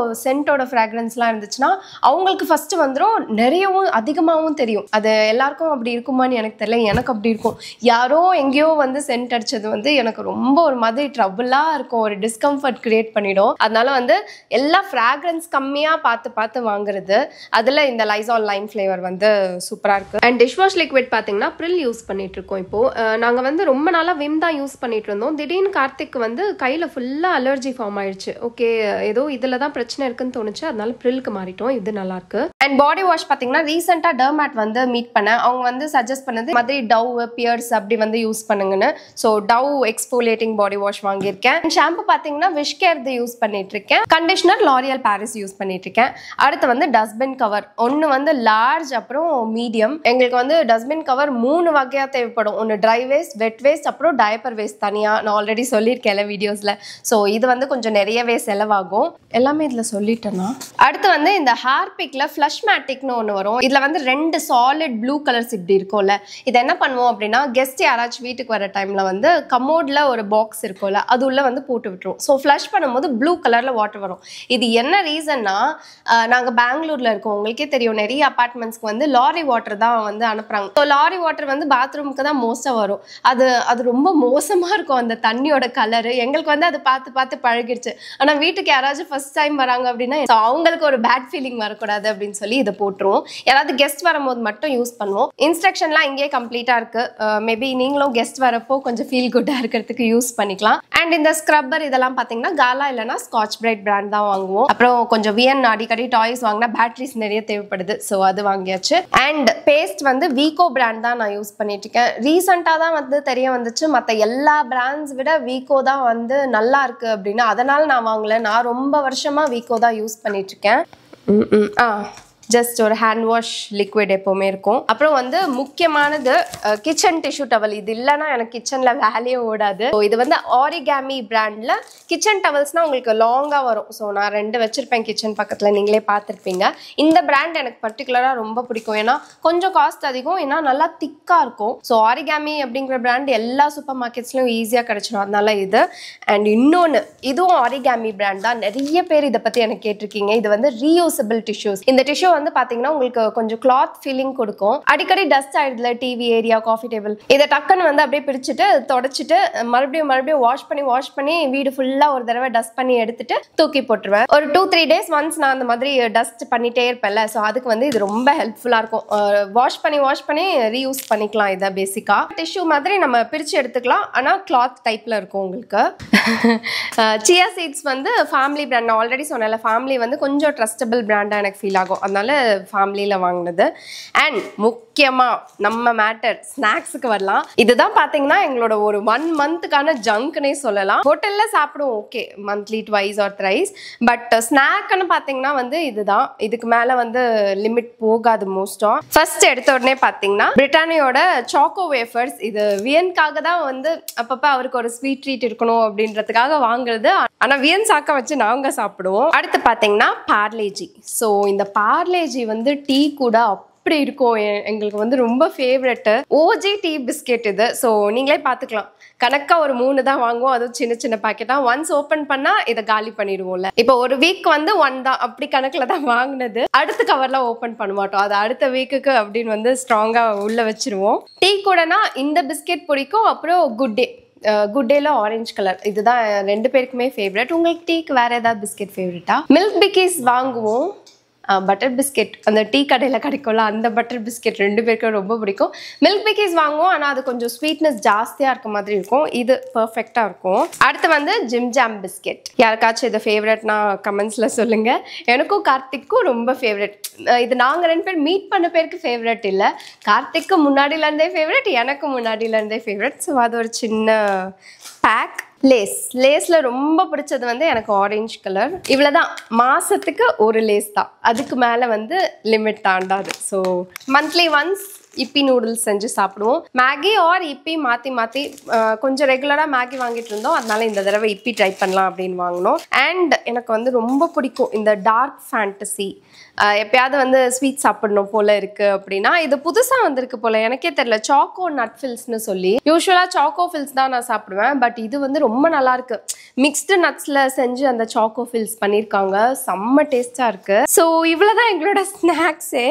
சென்ட்டோட ஃப்ராக்ரன்ஸ்லாம் இருந்துச்சுன்னா அவங்களுக்கு ஃபர்ஸ்ட் வந்துடும் நிறையவும் அதிகமாகவும் தெரியும் அது எல்லாருக்கும் அப்படி இருக்குமான்னு எனக்கு தெரியல எனக்கு அப்படி இருக்கும் யாரோ எங்கேயோ வந்து சென்ட் அடிச்சது வந்து எனக்கு ரொம்ப ஒரு மாதிரி ட்ரபுளாக இருக்கும் ஒரு டிஸ்கம்ஃபர்ட் கிரியேட் பண்ணிடும் அதனால வந்து எல்லா ஃப்ராக்ரன்ஸ் கம்மியாக பார்த்து வாங்குறது அதில் இந்த லைசால் லைம் ஃப்ளேவர் வந்து சூப்பராக இருக்குது அண்ட் டிஷ் வாஷ் லிக்விட் பார்த்தீங்கன்னா ப்ரில் யூஸ் பண்ணிட்டு இருக்கோம் இப்போது நாங்கள் வந்து ரொம்ப நாளாக விம் தான் யூஸ் பண்ணிட்டு இருந்தோம் திடீர்னு கார்த்திக் வந்து கையில் ஃபுல்லாக அலர்ஜி ஃபார்ம் ஆயிடுச்சு ஓகே ஏதோ இதில் தான் பிரச்சனை இருக்குன்னு தோணுச்சு அதனால ப்ரில்க்கு மாறிட்டோம் இது நல்லா இருக்கு அண்ட் பாடி வாஷ் பார்த்தீங்கன்னா ரீசெண்டாக டர்மேட் வந்து மீட் பண்ணேன் அவங்க வந்து சஜஸ்ட் பண்ணது மாதிரி டவ் பியர்ஸ் அப்படி வந்து யூஸ் பண்ணுங்கன்னு so Dove exfoliating body wash வாங்கியிருக்கேன் ஷாம்பு பார்த்தீங்கன்னா விஷ்கேர் யூஸ் பண்ணிட்டு இருக்கேன் கண்டிஷனர் லாரியல் பாரிஸ் யூஸ் பண்ணிட்டு இருக்கேன் அடுத்து வந்து டஸ்ட்பின் கவர் ஒன்று வந்து லார்ஜ் அப்புறம் மீடியம் எங்களுக்கு வந்து டஸ்ட்பின் கவர் 3 வகையாக தேவைப்படும் ஒன்று ட்ரை வேஸ்ட் வெட் வேஸ்ட் அப்புறம் டயப்பர் வேஸ்ட் தனியாக நான் ஆல்ரெடி சொல்லியிருக்கேன் வீடியோஸில் ஸோ இது வந்து கொஞ்சம் நிறையவே செலவாகும் எல்லாமே இதில் சொல்லிட்டேன்னா அடுத்து வந்து இந்த ஹார்பிக்ல ஃப்ளஷ் மேட்டிக்னு ஒன்று வரும் இதில் வந்து 2 சாலிட் ப்ளூ கலர்ஸ் இப்படி இருக்கும்ல இது என்ன பண்ணுவோம் அப்படின்னா கெஸ்ட் யாராச்சும் வீட்டுக்கு வர டைம்ல வந்து கமோட்ல ஒரு பாக்ஸ் இருக்கும்ல அது உள்ள வந்து போட்டு விட்டுருவோம் ஸோ ஃப்ளஷ் பண்ணும்போது ப்ளூ கலர்ல வாட்டர் வரும் இது என்ன ரீசன்னா நாங்கள் பெங்களூர்ல இருக்கோம் உங்களுக்கே தெரியும் நிறைய அபார்ட்மெண்ட்ஸ்க்கு வந்து லாரி வாட்டர் தான் வந்து அனுப்புறாங்க ஸோ லாரி வாட்டர் வந்து பாத்ரூமுக்கு தான் மோஸ்ட்டாக வரும் அது ரொம்ப மோசமா இருக்கும் அந்த தண்ணியோட கலரு எங்களுக்கு வந்து அது பார்த்து பழகிடுச்சு ஆனால் வீட்டுக்கு யாராச்சும் ஃபர்ஸ்ட் டைம் வராங்க அப்படின்னா அவங்களுக்கு ஒரு பேட் ஃபீலிங் வரக்கூடாது அப்படின்னு சொல்லி இதை போட்டுருவோம் யாராவது கெஸ்ட் வரும்போது மட்டும் யூஸ் பண்ணுவோம் இன்ஸ்ட்ரக்ஷன்லாம் இங்கே கம்ப்ளீட்டாக இருக்கு மேபி நீங்களும் கெஸ்ட் வரப்போ கொஞ்சம் ஃபீல் குட்டாக இருக்கிறதுக்கு யூஸ் பண்ணிக்கலாம் அண்ட் இந்த ஸ்க்ரப்பர் இதெல்லாம் பார்த்தீங்கன்னா காலா இல்லைனா ஸ்காட்ச் பிரைட் பிராண்ட் தான் வாங்குவோம் அப்புறம் கொஞ்சம் வியன் அடிக்கடி டாய்ஸ் வாங்கினா பேட்டரிஸ் நிறைய தேவைப்படுது ஸோ அது வாங்கியாச்சு அண்ட் பேஸ்ட் வந்து வீகோ பிராண்ட் தான் நான் யூஸ் பண்ணிட்டு இருக்கேன் ரீசெண்டாக தான் வந்து தெரிய வந்துச்சு மற்ற எல்லா பிராண்ட்ஸ் விட வீகோ தான் வந்து நல்லா இருக்கு அப்படின்னு அதனால நான் வாங்கல நான் ரொம்ப வருஷமா வீகோ தான் யூஸ் பண்ணிட்டு இருக்கேன் ஜஸ்ட் ஒரு ஹேண்ட் வாஷ் லிக்விட் எப்போவுமே இருக்கும் அப்புறம் வந்து முக்கியமானது கிச்சன் டிஷ்யூ டவல் இது இல்லைன்னா எனக்கு கிச்சனில் வேலையே ஓடாது ஸோ இது வந்து ஆரிகாமி பிராண்டில் கிச்சன் டவல்ஸ்னால் உங்களுக்கு லாங்காக வரும் ஸோ நான் 2 வச்சுருப்பேன் கிச்சன் பக்கத்தில் நீங்களே பார்த்துருப்பீங்க இந்த பிராண்ட் எனக்கு பர்டிகுலராக ரொம்ப பிடிக்கும் ஏன்னா கொஞ்சம் காஸ்ட் அதிகம் ஏன்னா நல்லா திக்காக இருக்கும் ஸோ ஆரிகாமி அப்படிங்கிற பிராண்ட் எல்லா சூப்பர் மார்க்கெட்ஸ்லையும் ஈஸியாக கிடைச்சிடும் அதனால இது அண்ட் இன்னொன்று இதுவும் ஆரிகாமி பிராண்ட் தான் நிறைய பேர் இதை பற்றி எனக்கு கேட்டிருக்கீங்க இது வந்து ரீயூசபிள் டிஷ்யூஸ் இந்த டிஷ்யூ வந்து பாத்தீங்கன்னா உங்களுக்கு கொஞ்சம் கிளாத் ஃபீலிங் கொடுக்கும். அடிக்கடி டஸ்ட் ஆயிடுதுல டிவி ஏரியா, காஃபி டேபிள், இதை டக்குன்னு வந்து அப்படியே பிரிச்சுட்டு தொடச்சிட்டு மறுபடியும் வாஷ் பண்ணி வீடு ஃபுல்லா ஒரு தடவை டஸ்ட் பண்ணி எடுத்துட்டு தூக்கி போட்டுருவேன். ஒரு 2-3 days ஒன்ஸ் நான் அந்த மாதிரி டஸ்ட் பண்ணிட்டே இருப்பேன்ல, ஸோ அதுக்கு வந்து இது ரொம்ப ஹெல்ப்ஃபுல்லா இருக்கும். வாஷ் பண்ணி ரீயூஸ் பண்ணிக்கலாம். இதை பேசிக்கா டிஷ்யூ மாதிரி நம்ம பிரிச்சு எடுத்துக்கலாம். ஆனா கிளாத் டைப்ல இருக்கும் உங்களுக்கு. சியா சீட்ஸ் வந்து ஃபேமிலி பிராண்ட், நான் ஆல்ரெடி சொன்னேன்ல, ஃபேமிலி வந்து கொஞ்சம் ட்ரஸ்டபிள் பிராண்டா எனக்கு ஃபீல் ஆகும், அதனால ஃபேமிலியில வாங்கினது. அண்ட் முக்கியமா நம்ம மேட்டர் ஸ்நாக்ஸுக்கு வரலாம். இதுதான் பாத்தீங்கன்னா எங்களோட ஒரு 1 monthக்கான ஜங்க்னே சொல்லலாம். ஹோட்டல்ல சாப்பிடுவோம் ஓகே, மந்த்லி 2 or 3, பட் ஸ்நாக்னு பாத்தீங்கன்னா வந்து இதுதான். இதுக்கு மேல வந்து லிமிட் போகாது மோஸ்டா. ஃபர்ஸ்ட் எடுத்த உடனே பாத்தீங்கன்னா பிரிட்டானியோட சாக்கோ வேஃபர்ஸ். இது வியன்காக தான் வந்து அப்பப்ப அவருக்கு ஒரு ஸ்வீட் ட்ரீட் இருக்கணும் அப்படின்றதுக்காக வாங்குறது. ஆனா வியன் சாக்க வச்சு நாங்க சாப்பிடுவோம். அடுத்து பாத்தீங்கன்னா பார்லேஜி. ஸோ இந்த பார்லேஜி வந்து டீ கூட அப்படி இருக்கும். எங்களுக்கு வந்து ரொம்ப ஃபேவரெட் ஓஜி டீ பிஸ்கெட் இது. ஸோ நீங்களே பார்த்துக்கலாம், கணக்கா ஒரு 3 தான் வாங்குவோம், அதுவும் சின்ன சின்ன பாக்கெட்டா. ஒன்ஸ் ஓப்பன் பண்ணா இதை காலி பண்ணிடுவோம்ல. இப்போ ஒரு வீக் வந்து 1 தான் அப்படி கணக்குல தான் வாங்கினது. அடுத்த கவர்லாம் ஓப்பன் பண்ண மாட்டோம், அது அடுத்த வீக்குக்கு அப்படின்னு வந்து ஸ்ட்ராங்கா உள்ள வச்சிருவோம். டீ கூடனா இந்த பிஸ்கெட் பிடிக்கும். அப்புறம் குட் டேல ஆரஞ்சு கலர், இதுதான் 2 பேருக்குமே ஃபேவரட். உங்களுக்கு டீக்கு வேற ஏதாவது பிஸ்கெட் ஃபேவரட்டா? மில்க் பிக்கீஸ் வாங்குவோம். பட்டர் பிஸ்கெட் அந்த டீ கடையில் கிடைக்கும்ல, அந்த பட்டர் பிஸ்கெட் 2 பேருக்கும் ரொம்ப பிடிக்கும். மில்க் பிக்கீஸ் வாங்குவோம், ஆனால் அது கொஞ்சம் ஸ்வீட்னஸ் ஜாஸ்தியாக இருக்க மாதிரி இருக்கும். இது பர்ஃபெக்டாக இருக்கும். அடுத்து வந்து ஜிம் ஜாம் பிஸ்கெட். யாருக்காச்சும் இது ஃபேவரட்னா கமெண்ட்ஸில் சொல்லுங்கள். எனக்கும் கார்த்திக்கும் ரொம்ப ஃபேவரட். இது நாங்கள் 2 பேர் மீட் பண்ண பேருக்கு ஃபேவரட் இல்லை, கார்த்திக்கு முன்னாடியிலேருந்தே ஃபேவரட், எனக்கு முன்னாடியிலேருந்தே ஃபேவரட். ஸோ அது ஒரு சின்ன பேக். லேஸ்ல ரொம்ப பிடிச்சது வந்து எனக்கு ஆரஞ்சு கலர். இவ்வளவுதான், மாசத்துக்கு ஒரு லேஸ் தான், அதுக்கு மேல வந்து லிமிட் தாண்டாது. So monthly once Yippee noodles செஞ்சு சாப்பிடுவோம். மேகி ஆர் இப்பி மாற்றி கொஞ்சம் ரெகுலராக மேகி வாங்கிட்டு இருந்தோம், அதனால இந்த தடவை இப்பி ட்ரை பண்ணலாம் அப்படின்னு வாங்கினோம். அண்ட் எனக்கு வந்து ரொம்ப பிடிக்கும் இந்த டார்க் ஃபேண்டசி. எப்பயாவது வந்து ஸ்வீட் சாப்பிடணும் போல இருக்கு அப்படின்னா, இது புதுசாக வந்திருக்கு போல, எனக்கே தெரியல, சாக்கோ நட் ஃபில்ஸ்னு சொல்லி. யூஸ்வலாக சாக்கோ ஃபில்ஸ் தான் நான் சாப்பிடுவேன், பட் இது வந்து ரொம்ப நல்லா இருக்கு. மிக்ஸ்டு நட்ஸில் செஞ்சு அந்த சாக்கோ ஃபில்ஸ் பண்ணியிருக்காங்க, செம்ம டேஸ்டாக இருக்கு. ஸோ இவ்வளோதான் எங்களோட ஸ்நாக்ஸே.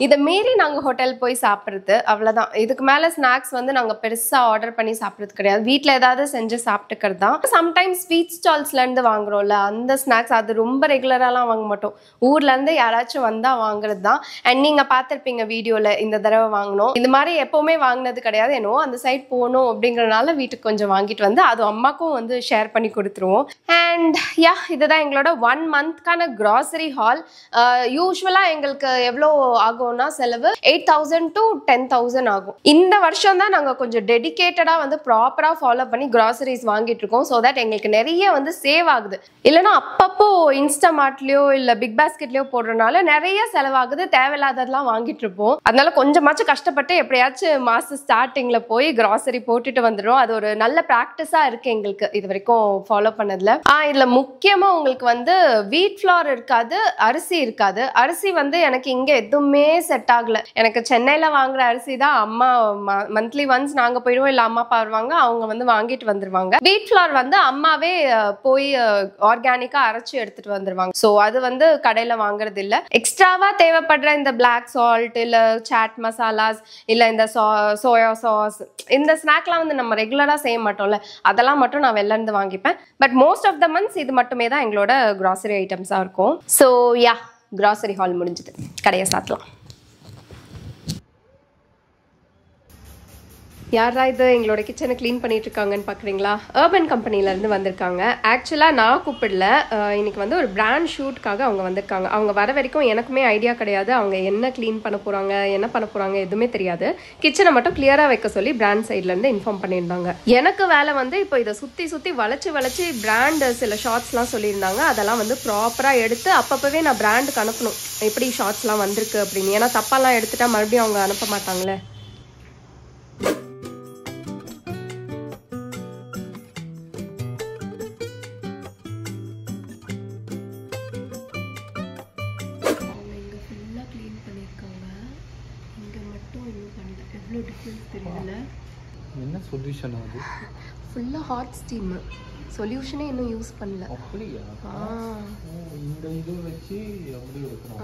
இதை மீறி நாங்கள் ஹோட்டல் போய் சாப்பிட்றது அவ்வளவுதான். இதுக்கு மேல ஸ்நாக்ஸ் வந்து நாங்க பெருசா ஆர்டர் பண்ணி சாப்பிடுறது கிடையாது, வீட்ல ஏதாவது செஞ்சு சாப்பிட்டுக்கிறது தான். சம்டைம்ஸ் ஸ்வீட் ஸ்டால்ஸ்ல இருந்து வாங்குறோம்ல அந்த ஸ்நாக்ஸ், அது ரொம்ப ரெகுலராலாம் வாங்க மாட்டோம், ஊர்ல இருந்து யாராச்சும் வந்தா வாங்குறது தான். அண்ட் நீங்க பார்த்திருப்பீங்க வீடியோல, இந்த தடவை வாங்கணும், இந்த மாதிரி எப்பவுமே வாங்கினது கிடையாது, என்னவோ அந்த சைட் போகணும் அப்படிங்கறதுனால வீட்டுக்கு கொஞ்சம் வாங்கிட்டு வந்து அது அம்மாக்கும் வந்து ஷேர் பண்ணி கொடுத்துருவோம். அண்ட் யா, இதுதான் எங்களோட 1 monthக்கான கிராசரி ஹால். யூஸ்வலா எங்களுக்கு எவ்வளோ ஆகும்னா செலவு 8,000 to 10,000 ஆகும். இந்த வருஷம் தான் நாங்கள் கொஞ்சம் டெடிகேட்டடாக வந்து ப்ராப்பராக ஃபாலோ பண்ணி கிராசரிஸ் வாங்கிட்டு இருக்கோம். ஸோ தட் எங்களுக்கு நிறைய வந்து சேவ் ஆகுது. இல்லைன்னா அப்பப்போ இன்ஸ்டாமார்ட்லேயோ இல்லை பிக் பாஸ்கெட்லேயோ போடுறதுனால நிறைய செலவாகுது, தேவையில்லாததெல்லாம் வாங்கிட்டு இருப்போம். அதனால கொஞ்சமாச்சும் கஷ்டப்பட்டு எப்படியாச்சும் மாசம் ஸ்டார்டிங்கில் போய் கிராசரி போட்டுட்டு வந்துடும். அது ஒரு நல்ல ப்ராக்டிஸாக இருக்கு எங்களுக்கு இது வரைக்கும் ஃபாலோ பண்ணதில். இதில் முக்கியமாக உங்களுக்கு வந்து வீட் ஃப்ளார் இருக்காது, அரிசி இருக்காது. அரிசி வந்து எனக்கு இங்கே எதுவுமே செட் ஆகலை. எனக்கு சென்னையில் வாங்குற அரிசி தான் அம்மா மந்த்லி ஒன்ஸ் நாங்க போயிடுவோம், இல்ல அம்மா அப்பா வருவாங்க, அவங்க வந்து வாங்கிட்டு வந்துருவாங்க. வீட் ஃப்ளார் வந்து அம்மாவே போய் ஆர்கானிக்கா அரைச்சு எடுத்துட்டு வந்துருவாங்க. சோ அது வந்து கடையில வாங்குறது இல்ல. எக்ஸ்ட்ராவா தேவைப்படுற இந்த பிளாக் சால்ட் இல்ல சாட் மசாலாஸ் இல்ல இந்த சோயா சாஸ், இந்த ஸ்நாக்லாம் வந்து நம்ம ரெகுலரா செய்ய மாட்டோம்ல, அதெல்லாம் மட்டும் நான் வெளில இருந்து வாங்கிப்பேன். But most of the months இது மட்டுமே தான் எங்களோட கிராசரி ஐட்டம்ஸா இருக்கும். ஸோ யா, கிராசரி ஹால் முடிஞ்சது, கடையை சாத்தலாம். யாரா இது எங்களோட கிச்சனை க்ளீன் பண்ணிட்டு இருக்காங்கன்னு பார்க்குறீங்களா? அர்பன் கம்பெனிலேருந்து வந்திருக்காங்க. ஆக்சுவலாக நான் கூப்பிடல, இன்னைக்கு வந்து ஒரு பிராண்ட் ஷூட்காக அவங்க வந்திருக்காங்க. அவங்க வர வரைக்கும் எனக்குமே ஐடியா கிடையாது, அவங்க என்ன க்ளீன் பண்ண போகிறாங்க, என்ன பண்ண போகிறாங்க எதுவுமே தெரியாது. கிச்சனை மட்டும் கிளியராக வைக்க சொல்லி பிராண்ட் சைட்லேருந்து இன்ஃபார்ம் பண்ணியிருந்தாங்க. எனக்கு வேலை வந்து இப்போ இதை சுற்றி வளைச்சி பிராண்ட் சில ஷார்ட்ஸ்லாம் சொல்லியிருந்தாங்க, அதெல்லாம் வந்து ப்ராப்பராக எடுத்து அப்பப்பவே நான் பிராண்டுக்கு அனுப்பணும், எப்படி ஷார்ட்ஸ்லாம் வந்திருக்கு அப்படின்னு. ஏன்னா தப்பாலாம் எடுத்துட்டா மறுபடியும் அவங்க அனுப்ப மாட்டாங்களே. என்ன சொல்யூஷன் அது? ஃபுல்லா ஹாட் ஸ்டீம் சொல்யூஷனே இன்னும் யூஸ் பண்ணல. அப்படியா? இந்த இது வச்சு அப்படியே எடுக்கணும்.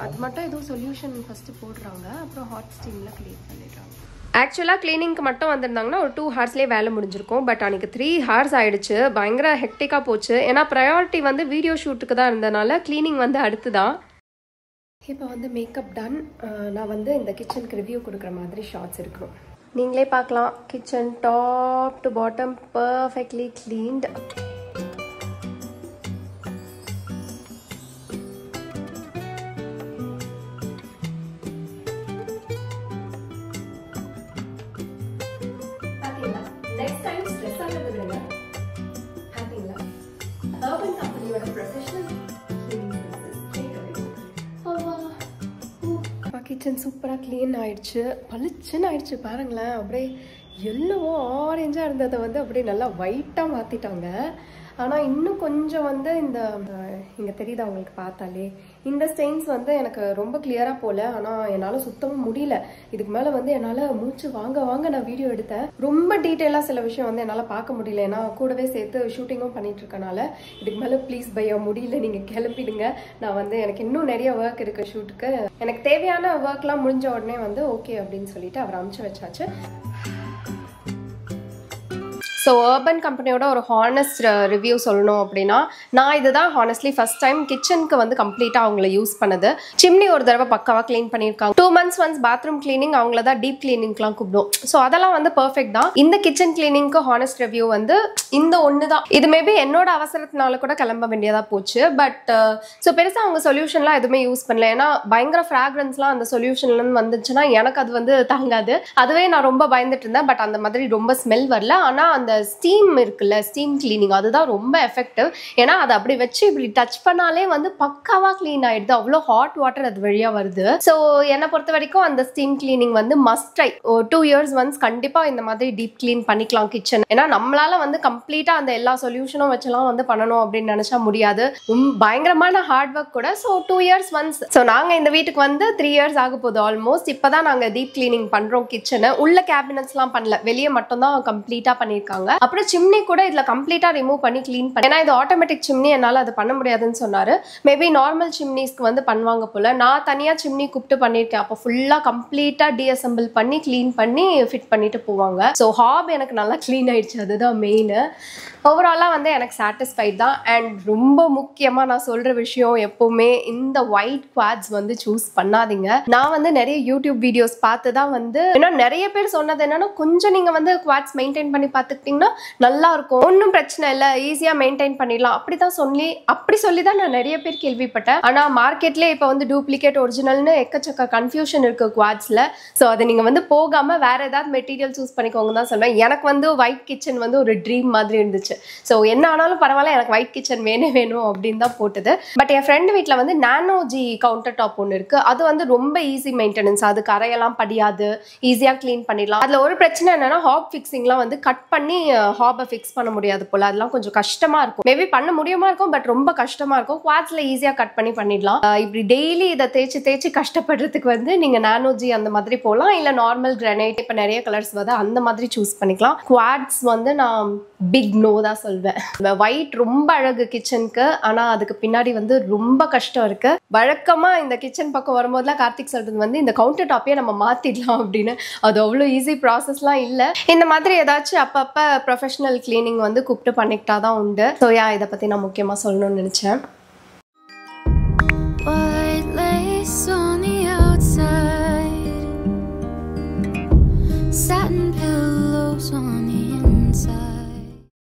அது மட்டும் ஏதோ சொல்யூஷன் ஃபர்ஸ்ட் போடுறாங்க, அப்புறம் ஹாட் ஸ்டீம்ல க்ளீன் பண்ணிடுறாங்க. ஆக்சுவலாக க்ளீனிங்க்கு மட்டும் வந்திருந்தாங்கன்னா ஒரு 2 ஹார்ஸ்லேயே வேலை முடிஞ்சிருக்கும். பட் அன்றைக்கி 3 ஹார்ஸ் ஆகிடுச்சு. பயங்கர ஹெக்டிக்காக போச்சு. ஏன்னா ப்ரையாரிட்டி வந்து வீடியோ ஷூட்டுக்கு தான் இருந்ததுனால க்ளீனிங் வந்து அடுத்து தான். இப்போ வந்து மேக்கப் டன். நான் வந்து இந்த கிச்சனுக்கு ரிவ்யூ கொடுக்குற மாதிரி ஷார்ட்ஸ் இருக்கணும். நீங்களே பார்க்கலாம், kitchen top to bottom perfectly cleaned. Next time stress ஆகிறது விடுங்க. பாத்தீங்களா, Urban கம்பெனியோட ப்ரொஃபஷனல் க்ளீனிங் சர்வீஸ் கேட்கவே. கிச்சன் சூப்பராக க்ளீன் ஆயிடுச்சு, பளிச்சுன்னு ஆயிடுச்சு. பாருங்களேன், அப்படியே எல்லோவோ ஆரஞ்சாக இருந்ததை வந்து அப்படியே நல்லா ஒயிட்டாக மாற்றிட்டாங்க. ஆனால் இன்னும் கொஞ்சம் வந்து இந்த இங்கே தெரியுது அவங்களுக்கு பார்த்தாலே, இந்த ஸ்டெயின்ஸ் வந்து எனக்கு ரொம்ப கிளியராக போகல. ஆனால் என்னால் சுத்தமாக முடியல. இதுக்கு மேலே வந்து என்னால் மூச்சு வாங்க நான் வீடியோ எடுத்தேன். ரொம்ப டீட்டெயிலாக சில விஷயம் வந்து என்னால் பார்க்க முடியல. ஏன்னா கூடவே சேர்த்து ஷூட்டிங்கும் பண்ணிட்டு இருக்கனால இதுக்கு மேலே ப்ளீஸ் பையா முடியல, நீங்கள் கிளம்பிடுங்க. நான் வந்து எனக்கு இன்னும் நிறைய ஒர்க் இருக்குது ஷூட்டுக்கு. எனக்கு தேவையான ஒர்க்லாம் முடிஞ்ச உடனே வந்து ஓகே அப்படின்னு சொல்லிட்டு அவர் அனுப்பிச்சு வச்சாச்சு. ஸோ அர்பன் கம்பெனியோட ஒரு ஹானஸ்ட் ரிவ்யூ சொல்லணும் அப்படின்னா, நான் இதுதான் ஹானஸ்ட்லி ஃபர்ஸ்ட் டைம் கிச்சனுக்கு வந்து கம்ப்ளீட்டாக அவங்கள யூஸ் பண்ணது. சிம்னி ஒரு தடவை பக்காவாக க்ளீன் பண்ணியிருக்காங்க. 2 months ஒன்ஸ் பாத்ரூம் கிளீனிங் அவங்கள தான் டீப் கிளீனிங்லாம் கூப்பிடும். ஸோ அதெல்லாம் வந்து பர்ஃபெக்ட் தான். இந்த கிச்சன் கிளீனிங்க்கு ஹானஸ்ட் ரிவ்யூ வந்து இந்த ஒன்று தான். இது மேபி என்னோட அவசரத்தினால கூட கிளம்ப வேண்டியதாக போச்சு. பட் ஸோ பெருசாக அவங்க சொல்யூஷன்லாம் எதுவுமே யூஸ் பண்ணல. ஏன்னா பயங்கர ஃப்ராக்ரன்ஸ்லாம் அந்த சொல்யூஷன்லேருந்து வந்துச்சுன்னா எனக்கு அது வந்து தாங்காது. அதுவே நான் ரொம்ப பயந்துட்டு இருந்தேன். பட் அந்த மாதிரி ரொம்ப ஸ்மெல் வரல. ஆனால் அந்த ஸ்டீம் இருக்குல்ல, ஸ்டீம் கிளீனிங், அதுதான் ரொம்ப எஃபெக்டிவ். ஏன்னா அதை அப்படி வச்சு இப்படி டச் பண்ணாலே வந்து பக்காவா கிளீன் ஆயிடுது. அவ்வளோ ஹாட் வாட்டர் அது வழியா வருது. ஸோ என்னை பொறுத்த வரைக்கும் அந்த ஸ்டீம் கிளீனிங் வந்து மஸ்ட் ட்ரை. 2 years ஒன்ஸ் கண்டிப்பா இந்த மாதிரி டீப் கிளீன் பண்ணிக்கலாம் கிச்சன். ஏன்னா நம்மளால வந்து கம்ப்ளீட்டா அந்த எல்லா சொல்யூஷனும் வச்செல்லாம் வந்து பண்ணணும் அப்படின்னு நினைச்சா முடியாது. பயங்கரமான ஹார்ட் ஒர்க் கூட. So 2 years once. ஸோ நாங்க இந்த வீட்டுக்கு வந்து 3 years ஆக போகுது ஆல்மோஸ்ட். இப்பதான் நாங்க டீப் கிளீனிங் பண்றோம் கிச்சனை. உள்ள கேபினட்ஸ்லாம் பண்ணல, வெளியே மட்டும் தான் கம்ப்ளீட்டா பண்ணிருக்காங்க. அப்புறம் சிம்னி கூட இதுல கம்ப்ளீட்டா ரிமூவ் பண்ணி க்ளீன் பண்ணி, ஏன்னா இது ஆட்டோமேட்டிக் சிம்னி, என்னால அது பண்ண முடியாதுன்னு சொன்னாரு. மேபி நார்மல் சிம்னிஸ்க்கு வந்து பண்ணுவாங்க போல. நான் தனியா சிம்னி கூப்பிட்டு பண்ணிருக்கேன். அப்போ ஃபுல்லா கம்ப்ளீட்டா டிஅசெம்பிள் பண்ணி க்ளீன் பண்ணி ஃபிட் பண்ணிட்டு போவாங்க. ஸோ ஹாப் எனக்கு நல்லா க்ளீன் ஆயிடுச்சு, அதுதான் மெயின். ஓவராலாக வந்து எனக்கு சாட்டிஸ்ஃபைட் தான். அண்ட் ரொம்ப முக்கியமாக நான் சொல்கிற விஷயம், எப்போவுமே இந்த ஒயிட் குவாட்ஸ் வந்து சூஸ் பண்ணாதீங்க. நான் வந்து நிறைய யூடியூப் வீடியோஸ் பார்த்து தான் வந்து, ஏன்னா நிறைய பேர் சொன்னது என்னன்னா, கொஞ்சம் நீங்கள் வந்து குவாட்ஸ் மெயின்டைன் பண்ணி பார்த்துக்கிட்டிங்கன்னா நல்லா இருக்கும், ஒன்றும் பிரச்சனை இல்லை, ஈஸியாக மெயின்டைன் பண்ணிடலாம் அப்படி சொல்லி தான் நான் நிறைய பேர் கேள்விப்பட்டேன். ஆனால் மார்க்கெட்லேயே இப்போ வந்து டூப்ளிகேட் ஒரிஜினல்னு எக்கச்சக்க கன்ஃபியூஷன் இருக்குது குவாட்ஸில். ஸோ அதை நீங்கள் வந்து போகாமல் வேறு ஏதாவது மெட்டீரியல் சூஸ் பண்ணிக்கோங்க தான் சொல்லுவேன். எனக்கு வந்து ஒயிட் கிச்சன் வந்து ஒரு ட்ரீம் மாதிரி இருந்துச்சு. ஸோ என்ன ஆனாலும் பரவாயில்ல, எனக்கு ஒயிட் கிச்சன் வேணும் அப்படின்னு தான் போட்டது. பட் என் ஃப்ரெண்ட் வீட்டில் வந்து நானோஜி கவுண்டர் டாப் ஒன்று இருக்குது. அது வந்து ரொம்ப ஈஸி மெயின்டெனன்ஸ். அது கரையெல்லாம் படியாது, ஈஸியாக க்ளீன் பண்ணிடலாம். அதில் ஒரு பிரச்சனை என்னன்னா, ஹாப் ஃபிக்ஸிங்லாம் வந்து கட் பண்ணி ஹாபை ஃபிக்ஸ் பண்ண முடியாது போல். அதெல்லாம் கொஞ்சம் கஷ்டமாக இருக்கும். மேபி பண்ண முடியுமா இருக்கும், பட் ரொம்ப கஷ்டமாக இருக்கும். குவாட்ஸில் ஈஸியாக கட் பண்ணிடலாம். இப்படி டெய்லி இதை தேய்ச்சி கஷ்டப்படுறதுக்கு வந்து நீங்கள் நானோஜி அந்த மாதிரி போகலாம். இல்லை நார்மல் கிரானைட், இப்போ நிறைய கலர்ஸ் வந்து அந்த மாதிரி சூஸ் பண்ணிக்கலாம். குவாட்ஸ் வந்து நான் பிக் நோ தான் சொல்வேன். ஒயிட் ரொம்ப அழகு கிச்சனுக்கு, ஆனால் அதுக்கு பின்னாடி வந்து ரொம்ப கஷ்டம் இருக்கு. வழக்கமாக இந்த கிச்சன் பக்கம் வரும்போதுலாம் கார்த்திக் சொல்றது வந்து இந்த கவுண்டர் டாப்பையே நம்ம மாற்றிடலாம் அப்படின்னு. அது அவ்வளோ ஈஸி ப்ராசஸ்லாம் இல்லை. இந்த மாதிரி ஏதாச்சும் அப்பப்போ ப்ரொஃபஷனல் கிளீனிங் வந்து கூப்பிட்டு பண்ணிக்கிட்டா தான் உண்டு. ஸோ இதை பற்றி நான் முக்கியமாக சொல்லணும்னு நினச்சேன்.